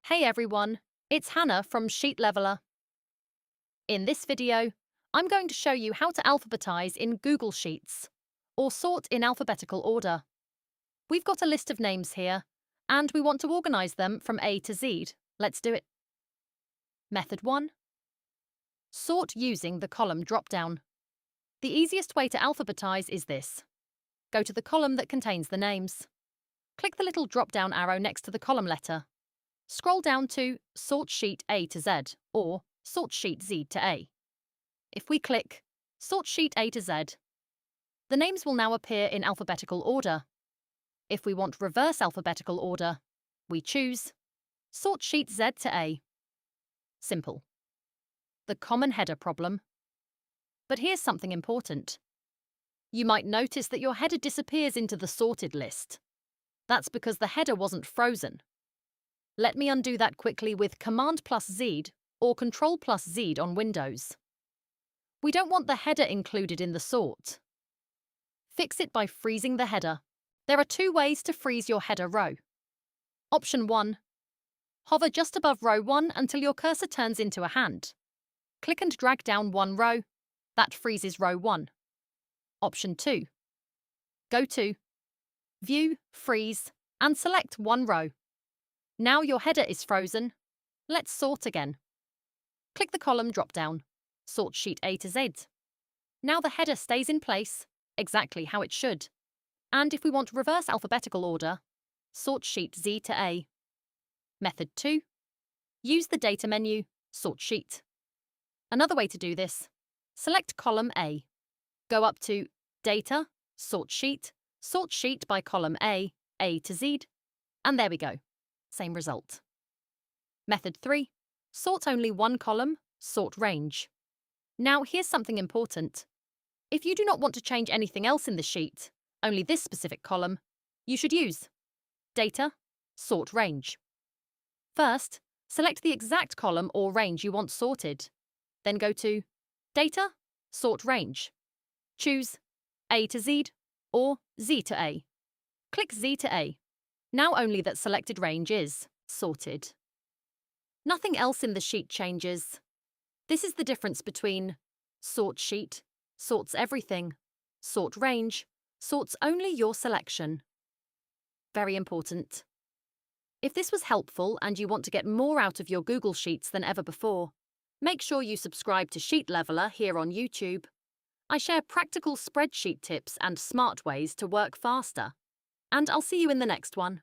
Hey everyone, it's Hannah from Sheet Leveler. In this video, I'm going to show you how to alphabetize in Google Sheets, or sort in alphabetical order. We've got a list of names here, and we want to organize them from A to Z. Let's do it. Method 1. Sort using the column dropdown. The easiest way to alphabetize is this. Go to the column that contains the names. Click the little drop-down arrow next to the column letter. Scroll down to Sort Sheet A to Z or Sort Sheet Z to A. If we click Sort Sheet A to Z, the names will now appear in alphabetical order. If we want reverse alphabetical order, we choose Sort Sheet Z to A. Simple. The common header problem. But here's something important. You might notice that your header disappears into the sorted list. That's because the header wasn't frozen. Let me undo that quickly with Command+Z or Control+Z on Windows. We don't want the header included in the sort. Fix it by freezing the header. There are two ways to freeze your header row. Option 1. Hover just above row 1 until your cursor turns into a hand. Click and drag down one row. That freezes row 1. Option 2. Go to View, Freeze, and select one row. Now your header is frozen. Let's sort again. Click the column drop-down. Sort Sheet A to Z. Now the header stays in place, exactly how it should. And if we want reverse alphabetical order, Sort Sheet Z to A. Method 2. Use the Data menu, Sort Sheet. Another way to do this, select column A. Go up to Data, Sort Sheet by column A to Z, and there we go. Same result. Method 3. Sort only one column, Sort Range. Now here's something important. If you do not want to change anything else in the sheet, only this specific column, you should use Data, Sort Range. First, select the exact column or range you want sorted. Then go to Data, Sort Range. Choose A to Z or Z to A. Click Z to A. Now only that selected range is sorted. Nothing else in the sheet changes. This is the difference between Sort Sheet, sorts everything, Sort Range, sorts only your selection. Very important. If this was helpful and you want to get more out of your Google Sheets than ever before, make sure you subscribe to Sheet Leveler here on YouTube. I share practical spreadsheet tips and smart ways to work faster. And I'll see you in the next one.